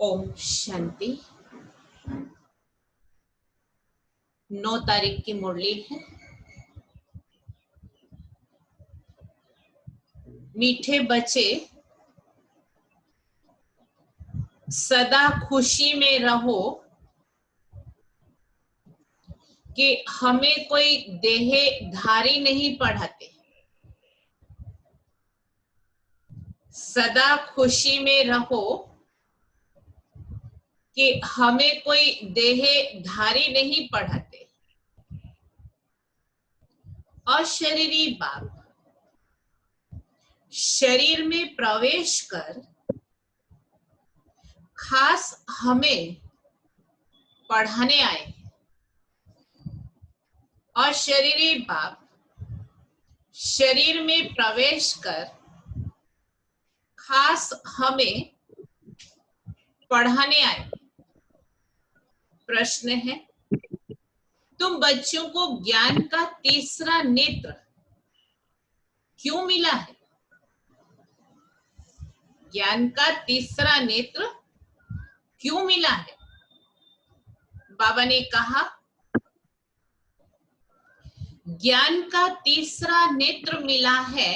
ओम शांति। 9 तारीख की मुरली है। मीठे बच्चे सदा खुशी में रहो कि हमें कोई देहधारी नहीं पढ़ाते। सदा खुशी में रहो कि हमें कोई देहधारी नहीं पढ़ाते। अशरीरी बाप शरीर में प्रवेश कर खास हमें पढ़ाने आए। अशरीरी बाप शरीर में प्रवेश कर खास हमें पढ़ाने आए। प्रश्न है, तुम बच्चों को ज्ञान का तीसरा नेत्र क्यों मिला है? ज्ञान का तीसरा नेत्र क्यों मिला है? बाबा ने कहा, ज्ञान का तीसरा नेत्र मिला है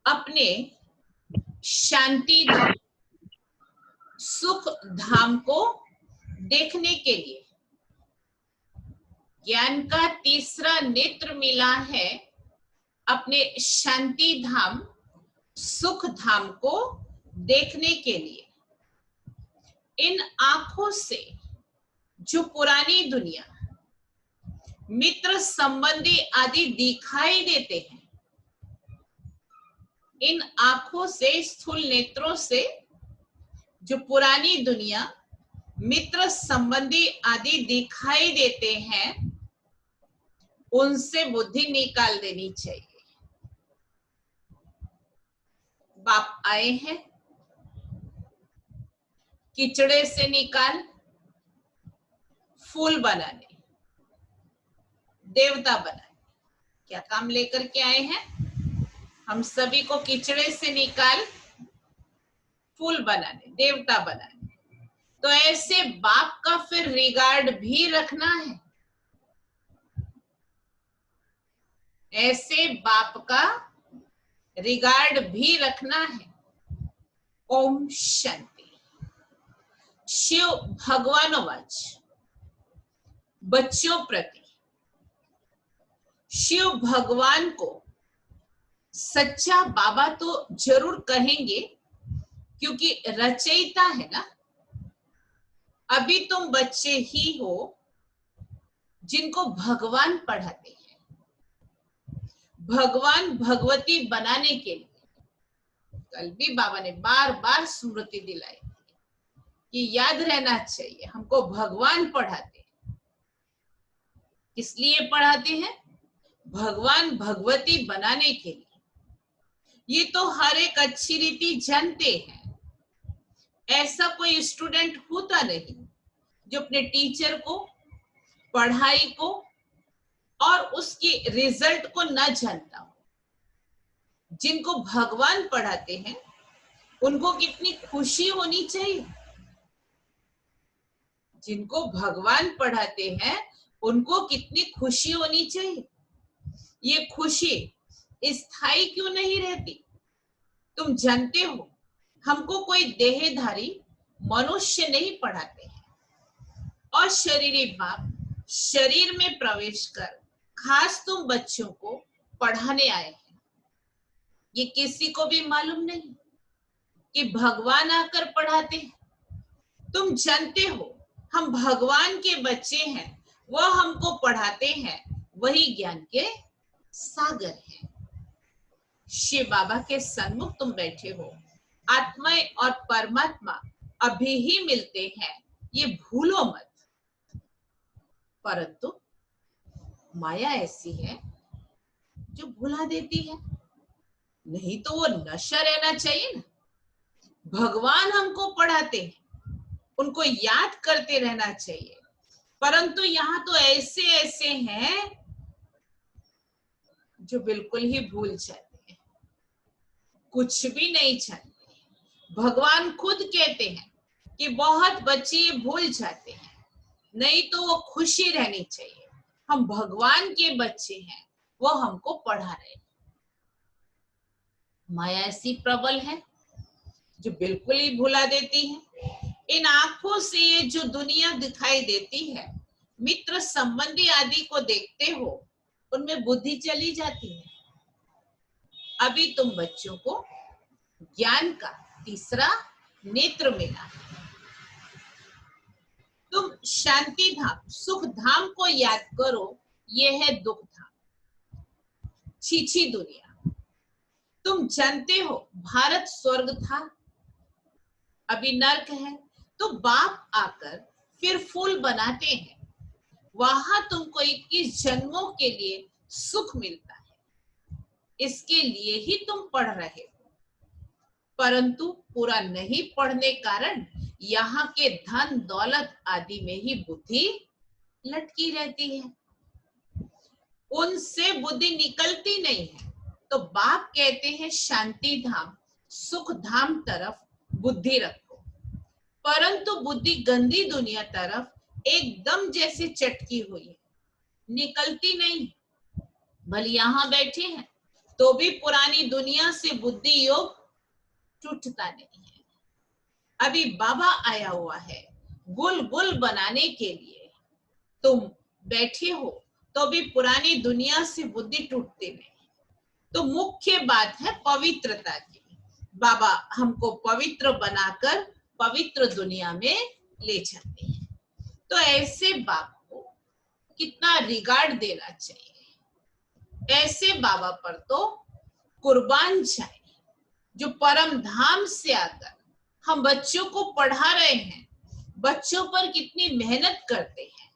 अपने शांति धाम, सुख धाम को देखने के लिए। ज्ञान का तीसरा नेत्र मिला है अपने शांति धाम, सुख धाम को देखने के लिए। इन आंखों से जो पुरानी दुनिया, मित्र संबंधी आदि दिखाई देते हैं, इन आंखों से, स्थूल नेत्रों से जो पुरानी दुनिया, मित्र संबंधी आदि दिखाई देते हैं, उनसे बुद्धि निकाल देनी चाहिए। बाप आए हैं कीचड़े से निकाल फूल बनाने, देवता बनाने। क्या काम लेकर के आए हैं? हम सभी को कीचड़े से निकाल फूल बनाने, देवता बनाने। तो ऐसे बाप का फिर रिगार्ड भी रखना है। ऐसे बाप का रिगार्ड भी रखना है। ओम शांति। शिव भगवानोवाच बच्चों प्रति शिव भगवान को सच्चा बाबा तो जरूर कहेंगे, क्योंकि रचयिता है ना। अभी तुम बच्चे ही हो जिनको भगवान पढ़ाते हैं। भगवान भगवती बनाने के लिए कल भी बाबा ने बार बार स्मृति दिलाई कि याद रहना चाहिए, हमको भगवान पढ़ाते हैं। किस लिए पढ़ाते हैं? भगवान भगवती बनाने के लिए। ये तो हर एक अच्छी रीति जानते हैं। ऐसा कोई स्टूडेंट होता नहीं जो अपने टीचर को, पढ़ाई को और उसकी रिजल्ट को न जानता हो। जिनको भगवान पढ़ाते हैं उनको कितनी खुशी होनी चाहिए। जिनको भगवान पढ़ाते हैं उनको कितनी खुशी होनी चाहिए। ये खुशी स्थायी क्यों नहीं रहती? तुम जानते हो, हमको कोई देहधारी मनुष्य नहीं पढ़ाते हैं। और शरीरी बाप शरीर में प्रवेश कर खास तुम बच्चों को पढ़ाने आए हैं। ये किसी को भी मालूम नहीं कि भगवान आकर पढ़ाते हैं। तुम जानते हो, हम भगवान के बच्चे हैं, वह हमको पढ़ाते हैं, वही ज्ञान के सागर है। शिव बाबा के सन्मुख तुम बैठे हो। आत्मा और परमात्मा अभी ही मिलते हैं, ये भूलो मत। परंतु माया ऐसी है जो भुला देती है। नहीं तो वो नशा रहना चाहिए ना। भगवान हमको पढ़ाते हैं, उनको याद करते रहना चाहिए। परंतु यहाँ तो ऐसे ऐसे हैं जो बिल्कुल ही भूल जाते हैं, कुछ भी नहीं जानते। भगवान खुद कहते हैं, कि बहुत बच्चे ये भूल जाते हैं, नहीं तो वो खुशी रहनी चाहिए, हम भगवान के बच्चे हैं, वो हमको पढ़ा रहे हैं। माया ऐसी प्रबल है जो बिल्कुल ही भुला देती है। इन आंखों से ये जो दुनिया दिखाई देती है, मित्र संबंधी आदि को देखते हो, उनमें बुद्धि चली जाती है। अभी तुम बच्चों को ज्ञान का तीसरा नेत्र मिला है। तुम शांति धाम, सुख धाम को याद करो, ये है दुख धाम, छीछी दुनिया। तुम जानते हो भारत स्वर्ग था, अभी नर्क है। तो बाप आकर फिर फूल बनाते हैं, वहां तुमको 21 जन्मों के लिए सुख मिलता है, इसके लिए ही तुम पढ़ रहे हो। परंतु पूरा नहीं पढ़ने कारण यहाँ के धन दौलत आदि में ही बुद्धि लटकी रहती है, उनसे बुद्धि निकलती नहीं है। तो बाप कहते हैं शांति धाम, सुख धाम तरफ बुद्धि रखो। परंतु बुद्धि गंदी दुनिया तरफ एकदम जैसे चटकी हुई है, निकलती नहीं। भले यहाँ बैठे हैं तो भी पुरानी दुनिया से बुद्धि योग टूटता नहीं है। अभी बाबा आया हुआ है गुल गुल बनाने के लिए, तुम बैठे हो तो भी पुरानी दुनिया से बुद्धि टूटती नहीं। तो मुख्य बात है पवित्रता की। बाबा हमको पवित्र बनाकर पवित्र दुनिया में ले जाते हैं। तो ऐसे बाबा को कितना रिगार्ड देना चाहिए, ऐसे बाबा पर तो कुर्बान जाए, जो परम धाम से आकर हम बच्चों को पढ़ा रहे हैं, बच्चों पर कितनी मेहनत करते हैं,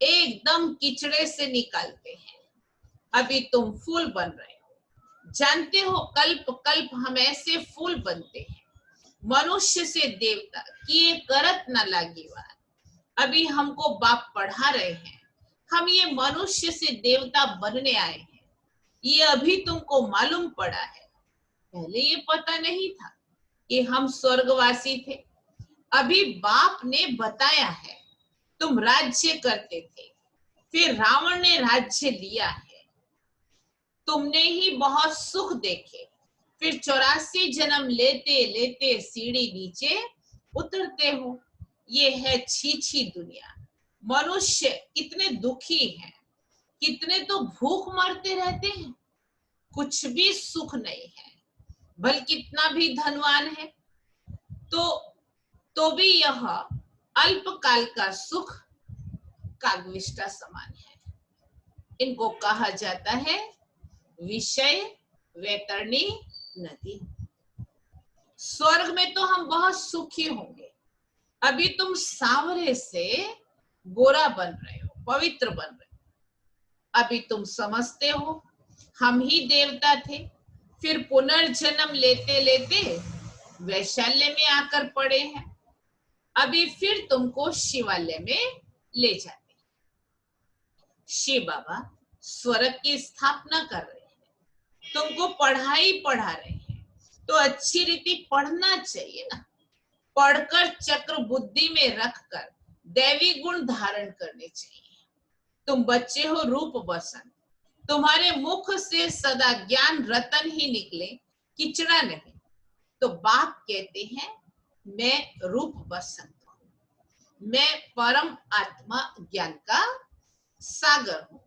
एकदम कीचड़े से निकालते हैं। अभी तुम फूल बन रहे हो, जानते हो कल्प कल्प हम ऐसे फूल बनते हैं, मनुष्य से देवता किए करत न लागी वार। अभी हमको बाप पढ़ा रहे हैं, हम ये मनुष्य से देवता बनने आए हैं, ये अभी तुमको मालूम पड़ा है। पहले ये पता नहीं था कि हम स्वर्गवासी थे, अभी बाप ने बताया है। तुम राज्य करते थे, फिर रावण ने राज्य लिया है, तुमने ही बहुत सुख देखे, फिर 84 जन्म लेते लेते सीढ़ी नीचे उतरते हो। ये है छीछी दुनिया। मनुष्य कितने दुखी हैं, कितने तो भूख मरते रहते हैं, कुछ भी सुख नहीं है, भले कितना भी धनवान है तो भी यह अल्पकाल का सुख कागविष्टा समान है। इनको कहा जाता है विषय वैतरणी नदी। स्वर्ग में तो हम बहुत सुखी होंगे, अभी तुम सांवरे से गोरा बन रहे हो, पवित्र बन रहे हो। अभी तुम समझते हो हम ही देवता थे, फिर पुनर्जन्म लेते लेते वैशाल्य में आकर पड़े हैं, अभी फिर तुमको शिवालय में ले जाते। शिव बाबा स्वर्ग की स्थापना कर रहे हैं, तुमको पढ़ाई पढ़ा रहे हैं, तो अच्छी रीति पढ़ना चाहिए ना। पढ़कर चक्र बुद्धि में रखकर दैवी गुण धारण करने चाहिए। तुम बच्चे हो रूप बसंत, तुम्हारे मुख से सदा ज्ञान रतन ही निकले, किचड़ा नहीं। तो बाप कहते हैं मैं रूप बसंत हूँ, मैं परम आत्मा ज्ञान का सागर हूँ।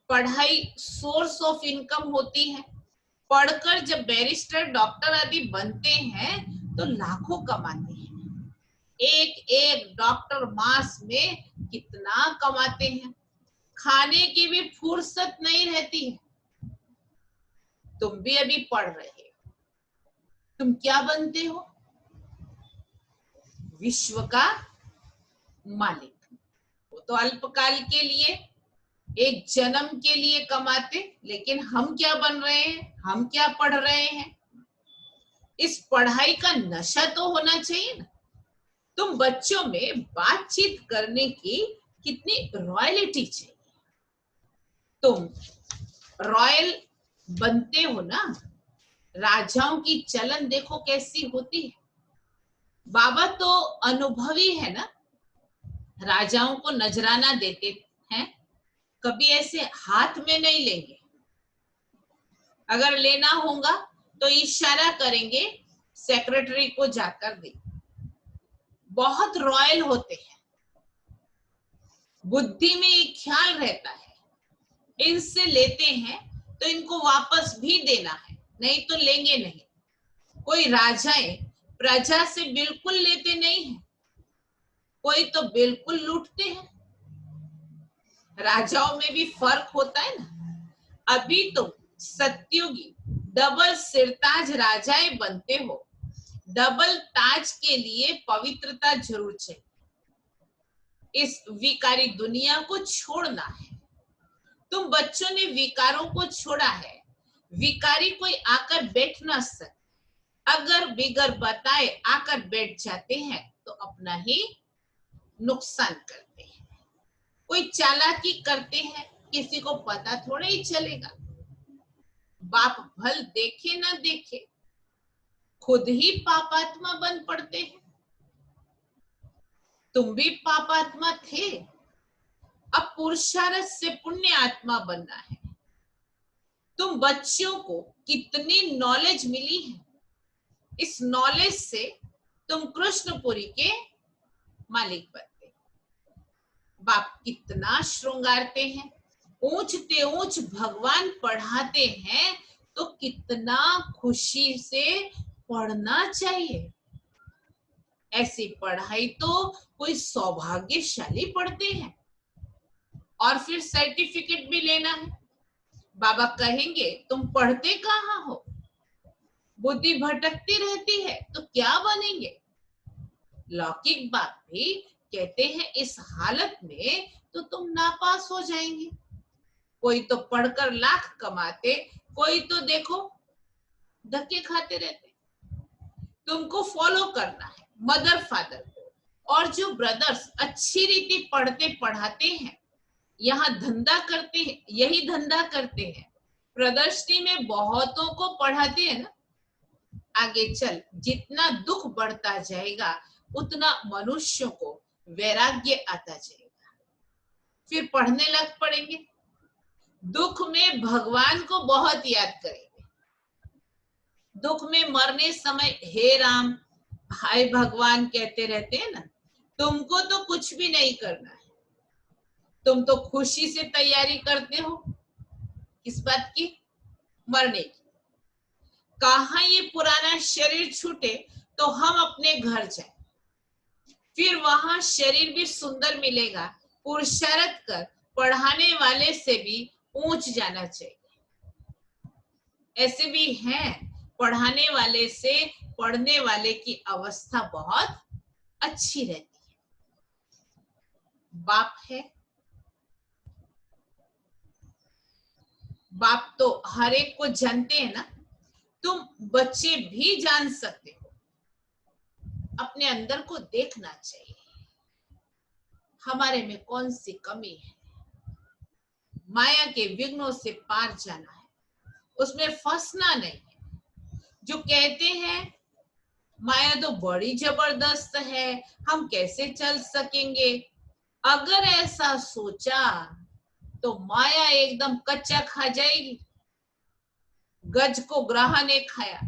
पढ़ाई सोर्स ऑफ इनकम होती है, पढ़कर जब बैरिस्टर डॉक्टर आदि बनते हैं तो लाखों कमाते हैं। एक एक डॉक्टर मास में कितना कमाते हैं, खाने की भी फुर्सत नहीं रहती है। तुम भी अभी पढ़ रहे हो, तुम क्या बनते हो? विश्व का मालिक। वो तो अल्पकाल के लिए, एक जन्म के लिए कमाते, लेकिन हम क्या बन रहे हैं, हम क्या पढ़ रहे हैं? इस पढ़ाई का नशा तो होना चाहिए ना। तुम बच्चों में बातचीत करने की कितनी रॉयलिटी चाहिए। तुम रॉयल बनते हो ना, राजाओं की चलन देखो कैसी होती है, बाबा तो अनुभवी है ना, राजाओं को नजराना देते हैं, कभी ऐसे हाथ में नहीं लेंगे। अगर लेना होगा तो इशारा करेंगे, सेक्रेटरी को जाकर दे। बहुत रॉयल होते हैं, बुद्धि में एक ख्याल रहता है, इनसे लेते हैं तो इनको वापस भी देना है, नहीं तो लेंगे नहीं। कोई राजाएं प्रजा से बिल्कुल लेते नहीं है, कोई तो बिल्कुल लूटते हैं। राजाओं में भी फर्क होता है ना। अभी तुम सत्युगी डबल सिरताज राजाएं बनते हो, डबल ताज के लिए पवित्रता जरूर चाहिए। इस विकारी दुनिया को छोड़ना है। तुम बच्चों ने विकारों को छोड़ा है। विकारी कोई आकर बैठ ना सके, अगर बिगर बताए आकर बैठ जाते हैं तो अपना ही नुकसान करते हैं। कोई चालाकी करते हैं, किसी को पता थोड़ा ही चलेगा। बाप भल देखे ना देखे, खुद ही पापात्मा बन पड़ते हैं। तुम भी पापात्मा थे, अब पुरुषार्थ से पुण्य आत्मा बनना है। तुम बच्चों को कितनी नॉलेज मिली है, इस नॉलेज से तुम कृष्णपुरी के मालिक बनते। बाप कितना श्रृंगारते हैं, ऊंचते ऊंच भगवान पढ़ाते हैं तो कितना खुशी से पढ़ना चाहिए। ऐसी पढ़ाई तो कोई सौभाग्यशाली पढ़ते हैं, और फिर सर्टिफिकेट भी लेना है। बाबा कहेंगे तुम पढ़ते कहाँ हो, बुद्धि भटकती रहती है तो क्या बनेंगे। लौकिक बात भी कहते हैं, इस हालत में तो तुम नापास हो जाएंगे। कोई तो पढ़कर लाख कमाते, कोई तो देखो धक्के खाते रहते। तुमको फॉलो करना है मदर फादर को, और जो ब्रदर्स अच्छी रीति पढ़ते पढ़ाते हैं, यहाँ धंधा करते हैं, यही धंधा करते हैं, प्रदर्शनी में बहुतों को पढ़ाते हैं ना। आगे चल जितना दुख बढ़ता जाएगा उतना मनुष्यों को वैराग्य आता जाएगा, फिर पढ़ने लग पड़ेंगे। दुख में भगवान को बहुत याद करेंगे। दुख में मरने समय हे राम हाय भगवान कहते रहते हैं ना। तुमको तो कुछ भी नहीं करना है, तुम तो खुशी से तैयारी करते हो। किस बात की? मरने की। कहाँ ये पुराना शरीर छूटे तो हम अपने घर जाए, फिर वहां शरीर भी सुंदर मिलेगा। पुरुषार्थ कर पढ़ाने वाले से भी ऊंच जाना चाहिए। ऐसे भी हैं, पढ़ाने वाले से पढ़ने वाले की अवस्था बहुत अच्छी रहती है। बाप है, बाप तो हर एक को जानते हैं ना। तुम बच्चे भी जान सकते हो, अपने अंदर को देखना चाहिए, हमारे में कौन सी कमी है। माया के विघ्नों से पार जाना है, उसमें फंसना नहीं है। जो कहते हैं माया तो बड़ी जबरदस्त है, हम कैसे चल सकेंगे, अगर ऐसा सोचा तो माया एकदम कच्चा खा जाएगी। गज को ग्राह ने खाया,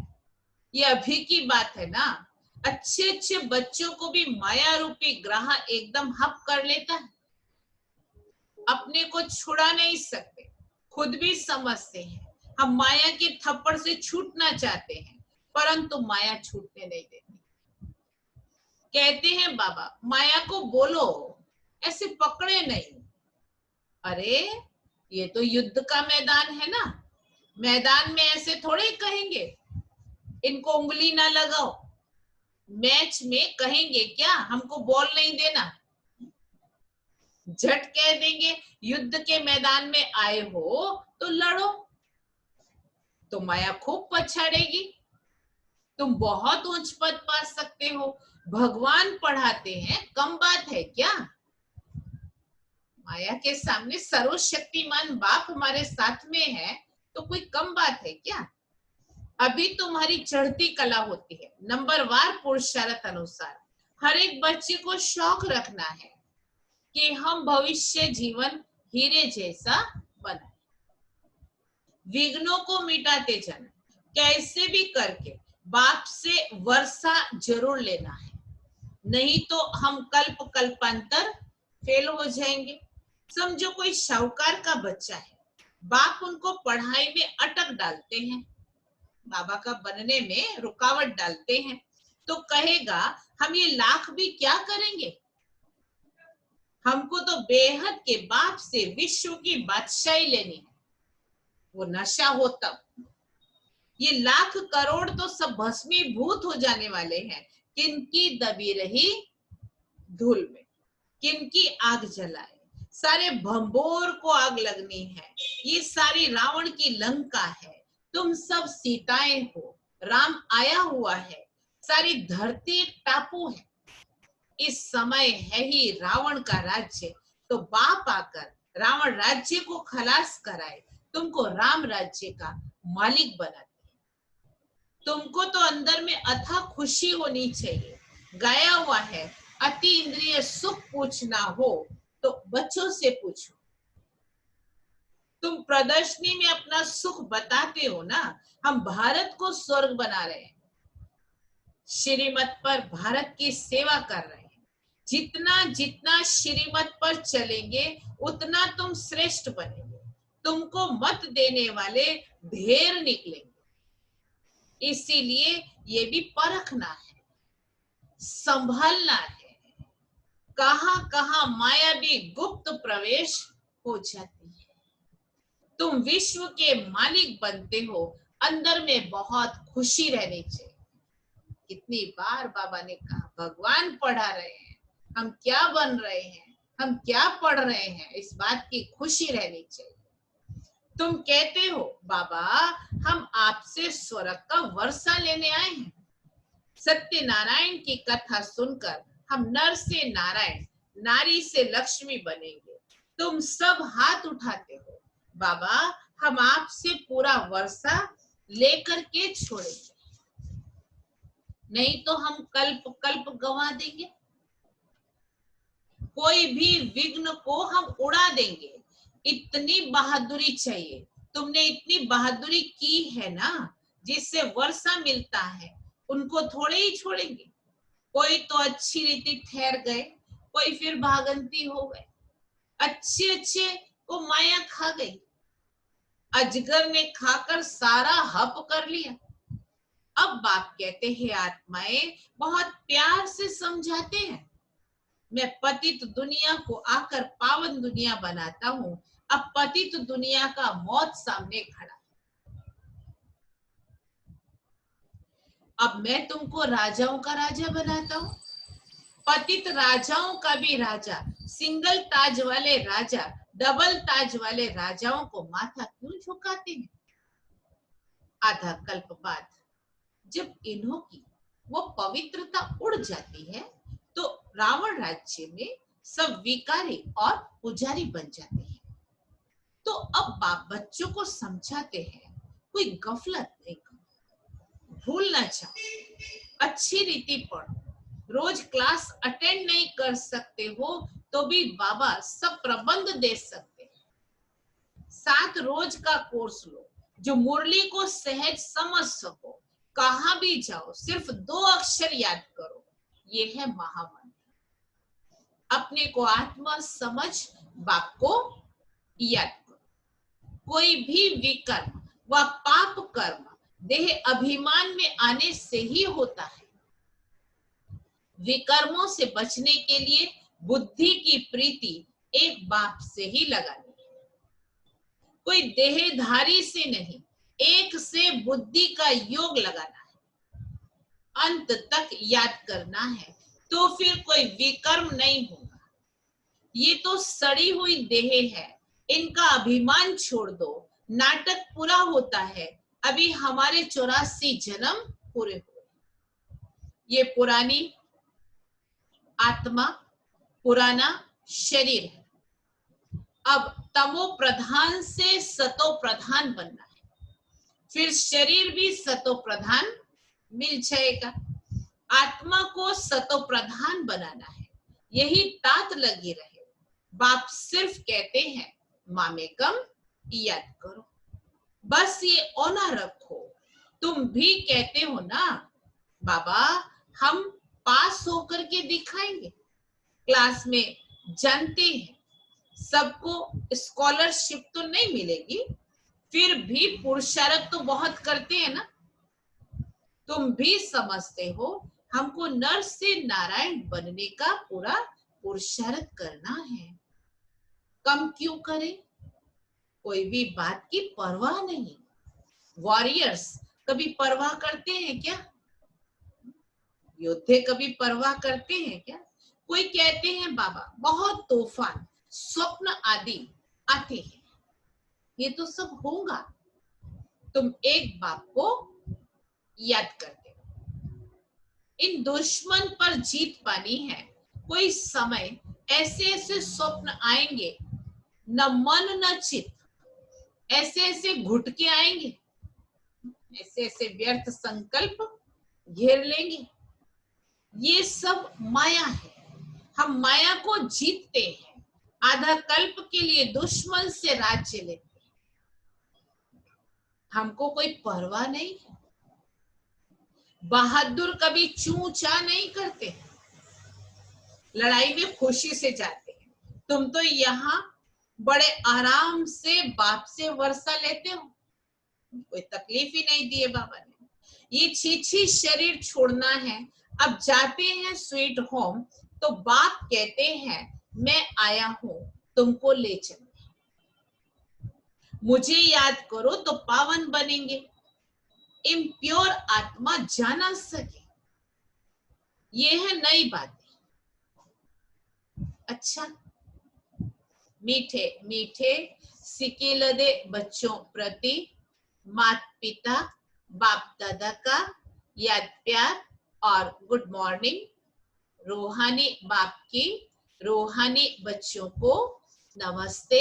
ये अभी की बात है ना। अच्छे अच्छे बच्चों को भी माया रूपी ग्राह एकदम हप कर लेता है। अपने को छुड़ा नहीं सकते, खुद भी समझते हैं। हम माया के थप्पड़ से छूटना चाहते हैं, परंतु माया छूटने नहीं देती। कहते हैं बाबा माया को बोलो, ऐसे पकड़े नहीं। अरे ये तो युद्ध का मैदान है ना, मैदान में ऐसे थोड़े कहेंगे इनको उंगली ना लगाओ। मैच में कहेंगे क्या हमको बॉल नहीं देना, झट कह देंगे युद्ध के मैदान में आए हो तो लड़ो। तो माया खूब पछाड़ेगी, तुम बहुत ऊंच पद पा सकते हो। भगवान पढ़ाते हैं, कम बात है क्या? माया के सामने सर्वशक्तिमान बाप हमारे साथ में है तो कोई कम बात है क्या? अभी तुम्हारी चढ़ती कला होती है, नंबरवार पुरुषार्थ अनुसार। हर एक बच्चे को शौक रखना है कि हम भविष्य जीवन हीरे जैसा बनाए। विघ्नों को मिटाते जाना, कैसे भी करके बाप से वर्षा जरूर लेना है, नहीं तो हम कल्प कल्पांतर फेल हो जाएंगे। समझो कोई शाहूकार का बच्चा है, बाप उनको पढ़ाई में अटक डालते हैं, बाबा का बनने में रुकावट डालते हैं, तो कहेगा हम ये लाख भी क्या करेंगे, हमको तो बेहद के बाप से विश्व की बादशाही लेनी है। वो नशा हो तब, ये लाख करोड़ तो सब भस्मीभूत हो जाने वाले हैं। किनकी दबी रही धूल में, किनकी आग जलाए, सारे भंबोर को आग लगनी है। ये सारी रावण की लंका है, तुम सब सीताएं हो, राम आया हुआ है, सारी धरती टापू है। इस समय है ही रावण का राज्य, तो बाप आकर रावण राज्य को खलास कराए, तुमको राम राज्य का मालिक बनाते। तुमको तो अंदर में अथाह खुशी होनी चाहिए। गाया हुआ है, अति इंद्रिय सुख पूछना हो तो बच्चों से पूछो। तुम प्रदर्शनी में अपना सुख बताते हो ना, हम भारत को स्वर्ग बना रहे हैं, श्रीमत पर भारत की सेवा कर रहे हैं। जितना जितना श्रीमत पर चलेंगे उतना तुम श्रेष्ठ बनेंगे, तुमको मत देने वाले ढेर निकलेंगे। इसीलिए ये भी परखना है, संभलना है, कहां कहां माया भी गुप्त प्रवेश हो जाती है। तुम विश्व के मालिक बनते हो, अंदर में बहुत खुशी रहनी चाहिए। कितनी बार बाबा ने कहा भगवान पढ़ा रहे हैं, हम क्या बन रहे हैं, हम क्या पढ़ रहे हैं, इस बात की खुशी रहनी चाहिए। तुम कहते हो बाबा हम आपसे स्वर्ग का वर्षा लेने आए हैं। सत्यनारायण की कथा सुनकर हम नर से नारायण, नारी से लक्ष्मी बनेंगे। तुम सब हाथ उठाते हो, बाबा हम आपसे पूरा वर्षा लेकर के छोड़ेंगे, नहीं तो हम कल्प कल्प गंवा देंगे। कोई भी विघ्न को हम उड़ा देंगे। इतनी बहादुरी चाहिए। तुमने इतनी बहादुरी की है ना, जिससे वर्षा मिलता है, उनको थोड़े ही छोड़ेंगे। कोई तो अच्छी रीति ठहर गए, कोई फिर भागंती हो गए, अच्छे अच्छे को माया खा गई। अजगर ने खाकर सारा हप कर लिया। अब बाप कहते हैं आत्माएं बहुत प्यार से समझाते हैं, मैं पतित दुनिया को आकर पावन दुनिया बनाता हूं। अब पतित दुनिया का मौत सामने खड़ा, अब मैं तुमको राजाओं का राजा बनाता हूं। पतित राजाओं का भी राजा, सिंगल ताज वाले राजा, डबल ताज वाले राजाओं को माथा क्यों झुकाते हैं? आधा कल्प बाद जब इन्हों की वो पवित्रता उड़ जाती है, तो रावण राज्य में सब विकारी और पुजारी बन जाते हैं। तो अब बाप बच्चों को समझाते हैं, कोई गफलत नहीं करो, भूल ना जाओ, अच्छी रीति पढ़ो। रोज क्लास अटेंड नहीं कर सकते हो तो भी बाबा सब प्रबंध दे सकते हैं। 7 रोज का कोर्स लो, जो मुरली को सहज समझ सको। कहां भी जाओ सिर्फ 2 अक्षर याद करो, ये है महामंत्र। अपने को आत्मा समझ बाप को याद करो। कोई भी विकर्म व पाप कर्म देह अभिमान में आने से ही होता है। विकर्मों से बचने के लिए बुद्धि की प्रीति एक बाप से ही लगानी है, कोई देहधारी से नहीं, एक से बुद्धि का योग लगाना है, अंत तक याद करना है, तो फिर कोई विकर्म नहीं होगा। ये तो सड़ी हुई देह है, इनका अभिमान छोड़ दो, नाटक पूरा होता है। अभी हमारे 84 जन्म पूरे हुए, ये पुरानी आत्मा, पुराना शरीर है। अब तमो प्रधान से सतो प्रधान बनना है। फिर शरीर भी सतो प्रधान मिल जाएगा। आत्मा को सतो प्रधान बनाना है, यही तात लगी रहे। बाप सिर्फ कहते हैं मामेकम याद करो, बस ये ओना रखो। तुम भी कहते हो ना बाबा हम पास होकर के दिखाएंगे। क्लास में जानते हैं सबको स्कॉलरशिप तो नहीं मिलेगी, फिर भी पुरुषार्थ तो बहुत करते हैं ना। तुम भी समझते हो हमको नर से नारायण बनने का पूरा पुरुषार्थ करना है। कम क्यों करें? कोई भी बात की परवाह नहीं। वॉरियर्स कभी परवाह करते हैं क्या? योद्धे कभी परवाह करते हैं क्या? कोई कहते हैं बाबा बहुत तूफान स्वप्न आदि आते हैं, ये तो सब होगा। तुम एक बात को याद करते हो, इन दुश्मन पर जीत पानी है। कोई समय ऐसे ऐसे स्वप्न आएंगे, न मन न चित्त, ऐसे ऐसे घुट के आएंगे, ऐसे ऐसे व्यर्थ संकल्प घेर लेंगे। ये सब माया है, हम माया को जीतते हैं। आधा कल्प के लिए दुश्मन से राज्य लेते हैं, हमको कोई परवाह नहीं है। बहादुर कभी चू चा नहीं करते, लड़ाई में खुशी से जाते हैं। तुम तो यहाँ बड़े आराम से बाप से वर्षा लेते हो, कोई तकलीफ ही नहीं दी है बाबा ने। ये छीछी शरीर छोड़ना है, अब जाते हैं स्वीट होम तो बाप कहते हैं मैं आया हूं तुमको ले चलने, मुझे याद करो तो पावन बनेंगे। इम्प्योर आत्मा जाना सके, ये है नई बातें। अच्छा, मीठे मीठे सिकिलदे बच्चों प्रति माता पिता बाप दादा का याद प्यार और गुड मॉर्निंग। रूहानी बाप की रूहानी बच्चों को नमस्ते।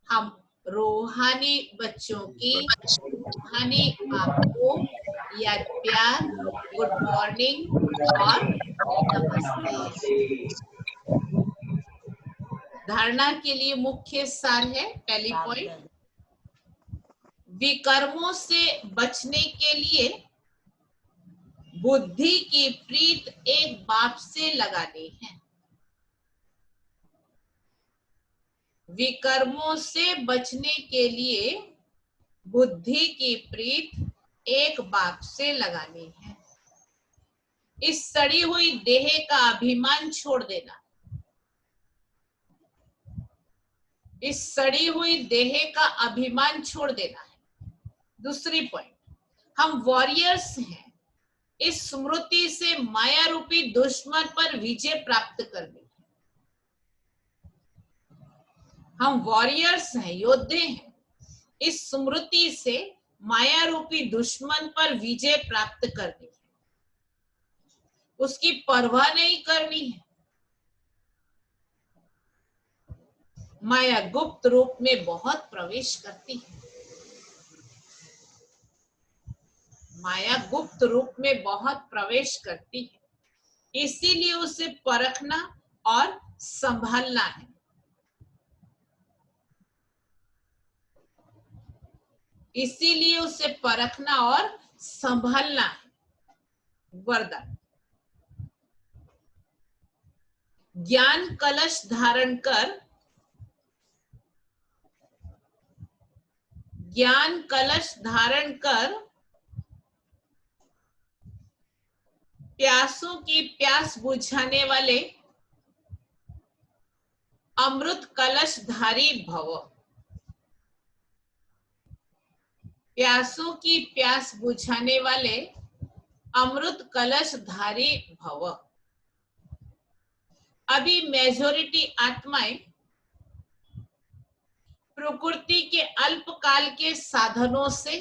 हम रूहानी बच्चों की रूहानी बाप को याद प्यार, गुड मॉर्निंग और नमस्ते। धारणा के लिए मुख्य सार है, पहली पॉइंट, विकर्मों से बचने के लिए बुद्धि की प्रीत एक बाप से लगानी है। विकर्मों से बचने के लिए बुद्धि की प्रीत एक बाप से लगानी है। इस सड़ी हुई देह का अभिमान छोड़ देना, इस सड़ी हुई देह का अभिमान छोड़ देना है। दूसरी पॉइंट, हम वॉरियर्स हैं, इस स्मृति से माया रूपी दुश्मन पर विजय प्राप्त करनी है। हम वॉरियर्स हैं, योद्धे हैं, इस स्मृति से माया रूपी दुश्मन पर विजय प्राप्त करनी है, उसकी परवाह नहीं करनी है। माया गुप्त रूप में बहुत प्रवेश करती है, माया गुप्त रूप में बहुत प्रवेश करती है, इसीलिए उसे परखना और संभालना है। इसीलिए उसे परखना और संभालना है। वरदान, ज्ञान कलश धारण कर, ज्ञान कलश धारण कर प्यासों की प्यास बुझाने वाले अमृत कलशधारी भव। प्यासों की प्यास बुझाने वाले अमृत कलशधारी भव। अभी मेजॉरिटी आत्माएं प्रकृति के अल्पकाल के साधनों से,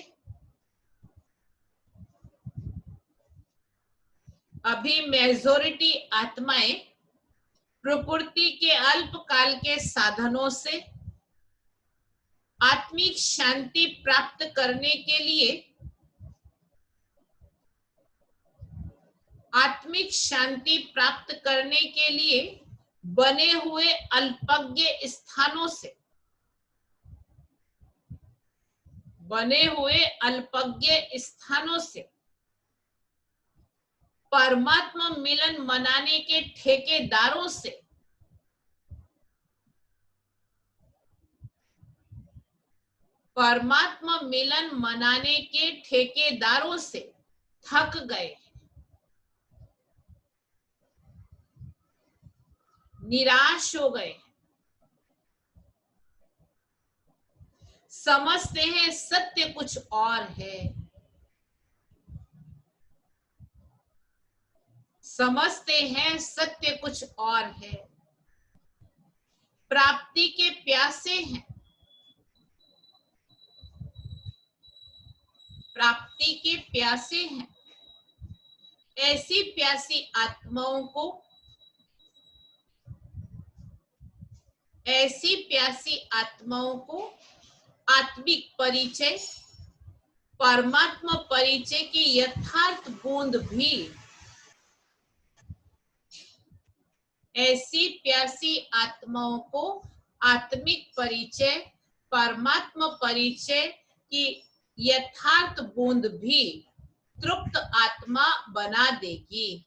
अभी मेजॉरिटी आत्माएं प्रकृति के अल्पकाल के साधनों से आत्म आत्मिक शांति प्राप्त करने के लिए, आत्मिक शांति प्राप्त करने के लिए बने हुए अल्पज्ञ स्थानों से, बने हुए अल्पज्ञ स्थानों से परमात्मा मिलन मनाने के ठेकेदारों से, परमात्मा मिलन मनाने के ठेकेदारों से थक गए, निराश हो गए, समझते हैं सत्य कुछ और है, समझते हैं सत्य कुछ और है, प्राप्ति के प्यासे हैं, प्राप्ति के प्यासे हैं। ऐसी प्यासी आत्माओं को, ऐसी प्यासी आत्माओं को आत्मिक परिचय, परमात्मा परिचय की यथार्थ बूंद भी, ऐसी प्यासी आत्माओं को आत्मिक परिचय, परमात्मा परिचय की यथार्थ बूंद भी तृप्त आत्मा बना देगी,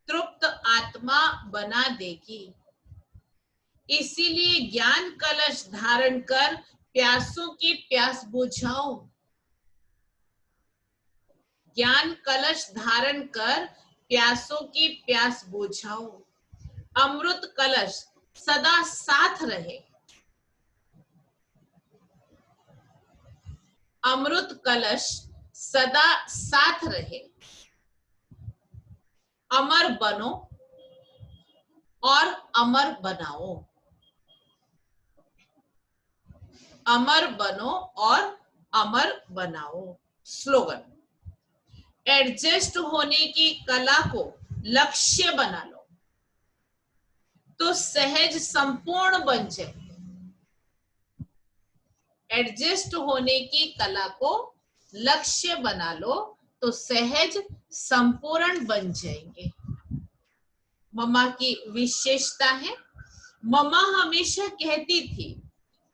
तृप्त आत्मा बना देगी। इसीलिए ज्ञान कलश धारण कर प्यासों की प्यास बुझाओ, ज्ञान कलश धारण कर प्यासों की प्यास बुझाओ। अमृत कलश सदा साथ रहे, अमृत कलश सदा साथ रहे। अमर बनो और अमर बनाओ, अमर बनो और अमर बनाओ। स्लोगन, एडजस्ट होने की कला को लक्ष्य बना लो तो सहज संपूर्ण बन जाए। एडजस्ट होने की कला को लक्ष्य बना लो तो सहज संपूर्ण बन जाएंगे। मम्मा की विशेषता है, मम्मा हमेशा कहती थी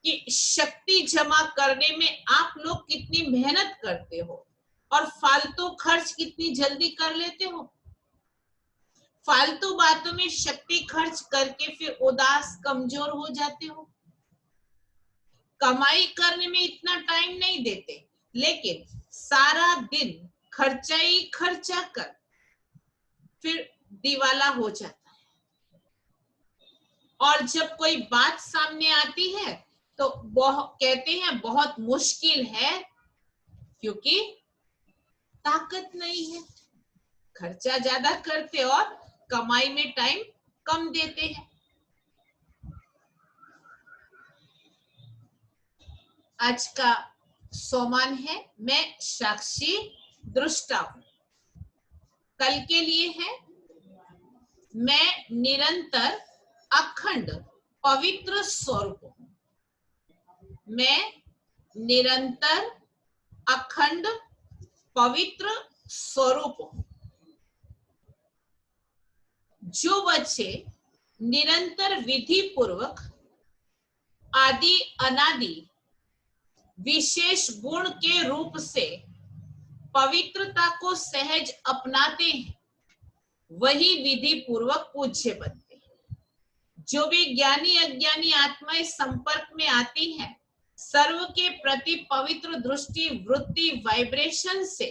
कि शक्ति जमा करने में आप लोग कितनी मेहनत करते हो और फालतू खर्च कितनी जल्दी कर लेते हो। फालतू बातों में शक्ति खर्च करके फिर उदास कमजोर हो जाते हो। कमाई करने में इतना टाइम नहीं देते, लेकिन सारा दिन खर्चा ही खर्चा कर फिर दिवाला हो जाता है। और जब कोई बात सामने आती है तो कहते हैं बहुत मुश्किल है, क्योंकि ताकत नहीं है। खर्चा ज्यादा करते और कमाई में टाइम कम देते हैं। आज का सोमान है, मैं साक्षी दृष्टा हूं। कल के लिए है, मैं निरंतर अखंड पवित्र स्वरूप हूं। मैं निरंतर अखंड पवित्र स्वरूप हूं। जो बच्चे निरंतर विधि पूर्वक आदि अनादि विशेष गुण के रूप से पवित्रता को सहज अपनाते हैं, वही विधि पूर्वक पूज्य बनते हैं। जो भी ज्ञानी अज्ञानी आत्माएं संपर्क में आती हैं, सर्व के प्रति पवित्र दृष्टि वृत्ति वाइब्रेशन से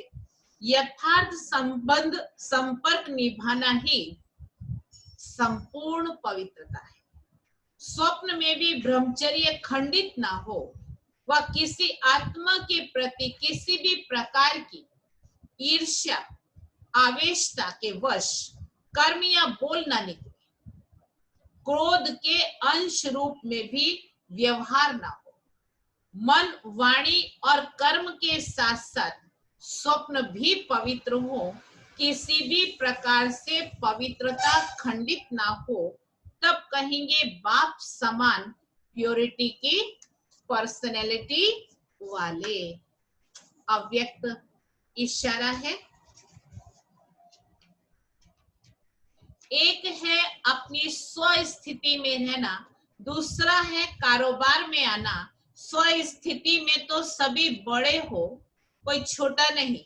यथार्थ संबंध संपर्क निभाना ही संपूर्ण पवित्रता है। स्वप्न में भी ब्रह्मचर्य खंडित ना हो, वह किसी आत्मा के प्रति किसी भी प्रकार की ईर्ष्या आवेशता के वश कर्म या बोल ना निकले। क्रोध के अंश रूप में भी व्यवहार ना हो। मन वाणी और कर्म के साथ साथ स्वप्न भी पवित्र हो। किसी भी प्रकार से पवित्रता खंडित ना हो, तब कहेंगे बाप समान प्योरिटी की पर्सनैलिटी वाले। अव्यक्त इशारा है। एक है अपनी स्व स्थिति में रहना, दूसरा है कारोबार में आना। स्व स्थिति में तो सभी बड़े हो, कोई छोटा नहीं।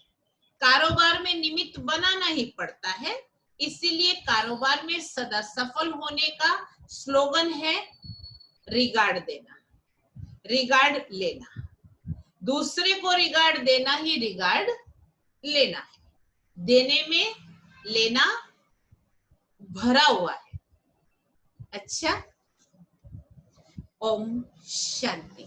कारोबार में निमित्त बनाना ही पड़ता है, इसीलिए कारोबार में सदा सफल होने का स्लोगन है रिगार्ड देना, रिगार्ड लेना। दूसरे को रिगार्ड देना ही रिगार्ड लेना है। देने में लेना भरा हुआ है। अच्छा, ओम शांति।